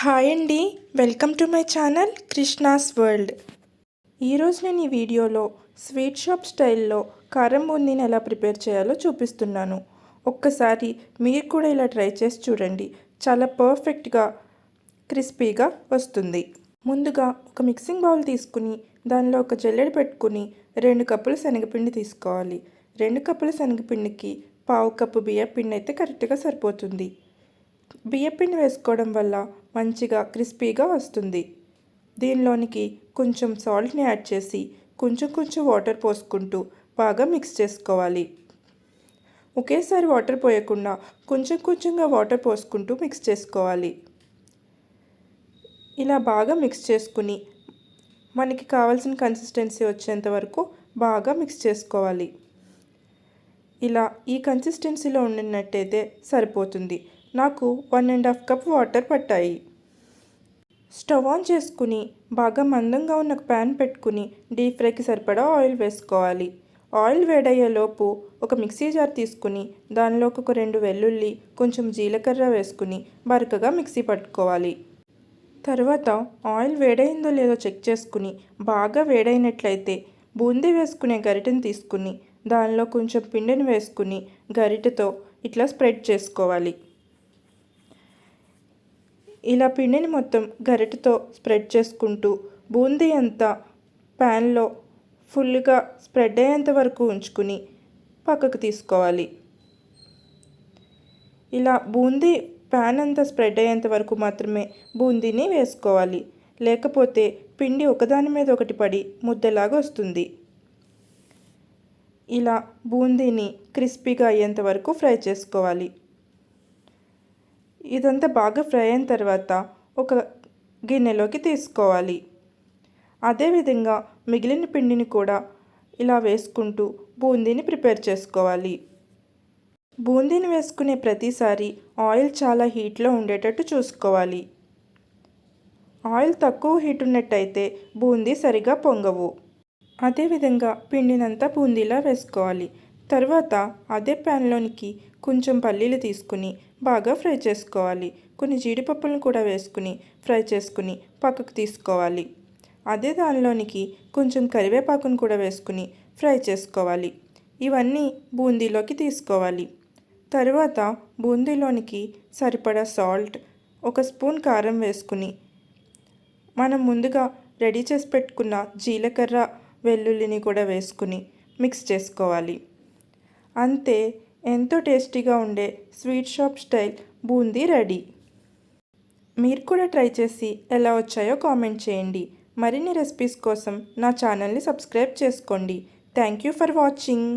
Hi అండి, welcome to my channel Krishna's world. ఈరోజు నేను ఈ వీడియోలో స్వీట్ షాప్ స్టైల్లో కారం బూందీని ఎలా ప్రిపేర్ చేయాలో చూపిస్తున్నాను. ఒక్కసారి మీరు కూడా ఇలా ట్రై చేసి చూడండి, చాలా పర్ఫెక్ట్గా క్రిస్పీగా వస్తుంది. ముందుగా ఒక మిక్సింగ్ బౌల్ తీసుకుని దానిలో ఒక జల్లెడ పెట్టుకుని 2 కప్పుల శనగపిండి తీసుకోవాలి. 2 కప్పుల శనగపిండికి 1/2 కప్పు బియ్యపిండి అయితే కరెక్ట్గా సరిపోతుంది. బియ్యపిండి వేసుకోవడం వల్ల మంచిగా క్రిస్పీగా వస్తుంది. దీనిలోనికి కొంచెం సాల్ట్ని యాడ్ చేసి కొంచెం వాటర్ పోసుకుంటూ బాగా మిక్స్ చేసుకోవాలి. ఒకేసారి వాటర్ పోయకుండా కొంచెంగా వాటర్ పోసుకుంటూ మిక్స్ చేసుకోవాలి. ఇలా బాగా మిక్స్ చేసుకుని మనకి కావాల్సిన కన్సిస్టెన్సీ వచ్చేంత వరకు బాగా మిక్స్ చేసుకోవాలి. ఇలా ఈ కన్సిస్టెన్సీలో ఉండినట్టయితే సరిపోతుంది. నాకు 1.5 కప్ వాటర్ పట్టాయి. స్టవ్ ఆన్ చేసుకుని బాగా మందంగా ఉన్న ప్యాన్ పెట్టుకుని డీప్ ఫ్రైకి సరిపడా ఆయిల్ వేసుకోవాలి. ఆయిల్ వేడయ్యేలోపు ఒక మిక్సీ జార్ తీసుకుని దానిలోకి ఒక 2 వెల్లుల్లి, కొంచెం జీలకర్ర వేసుకుని బరకగా మిక్సీ పట్టుకోవాలి. తర్వాత ఆయిల్ వేడైందో లేదో చెక్ చేసుకుని బాగా వేడైనట్లయితే బూందీ వేసుకునే గరిటెని తీసుకుని దానిలో కొంచెం పిండిని వేసుకుని గరిటెతో ఇట్లా స్ప్రెడ్ చేసుకోవాలి. ఇలా పిండిని మొత్తం గరిటెతో స్ప్రెడ్ చేసుకుంటూ బూందీ అంతా ప్యాన్లో ఫుల్గా స్ప్రెడ్ అయ్యేంత వరకు ఉంచుకుని పక్కకు తీసుకోవాలి. ఇలా బూందీ ప్యాన్ అంతా స్ప్రెడ్ అయ్యేంత వరకు మాత్రమే బూందీని వేసుకోవాలి, లేకపోతే పిండి ఒకదాని మీద ఒకటి పడి ముద్దలాగా వస్తుంది. ఇలా బూందీని క్రిస్పీగా అయ్యేంత వరకు ఫ్రై చేసుకోవాలి. ఇదంతా బాగా ఫ్రై అయిన తర్వాత ఒక గిన్నెలోకి తీసుకోవాలి. అదేవిధంగా మిగిలిన పిండిని కూడా ఇలా వేసుకుంటూ బూందీని ప్రిపేర్ చేసుకోవాలి. బూందీని వేసుకునే ప్రతిసారి ఆయిల్ చాలా హీట్లో ఉండేటట్టు చూసుకోవాలి. ఆయిల్ తక్కువ హీట్ ఉన్నట్టయితే బూందీ సరిగా పొంగవు. అదేవిధంగా పిండినంతా బూందీలా వేసుకోవాలి. తర్వాత అదే ప్యాన్లోనికి కొంచెం పల్లీలు తీసుకుని బాగా ఫ్రై చేసుకోవాలి. కొన్ని జీడిపప్పులను కూడా వేసుకుని ఫ్రై చేసుకుని పక్కకు తీసుకోవాలి. అదే దానిలోనికి కొంచెం కరివేపాకును కూడా వేసుకుని ఫ్రై చేసుకోవాలి. ఇవన్నీ బూందీలోకి తీసుకోవాలి. తర్వాత బూందీలోనికి సరిపడా సాల్ట్, 1 స్పూన్ కారం వేసుకుని మనం ముందుగా రెడీ చేసి పెట్టుకున్న జీలకర్ర, వెల్లుల్లిని కూడా వేసుకుని మిక్స్ చేసుకోవాలి. అంతే, ఎంతో టేస్టీగా ఉండే sweet shop style boondi ready. మీరు కూడా ట్రై చేసి ఎలా వచ్చాయో కామెంట్ చేయండి. మరిన్ని రెసిపీస్ కోసం నా ఛానల్ని సబ్స్క్రైబ్ చేసుకోండి. Thank you for watching.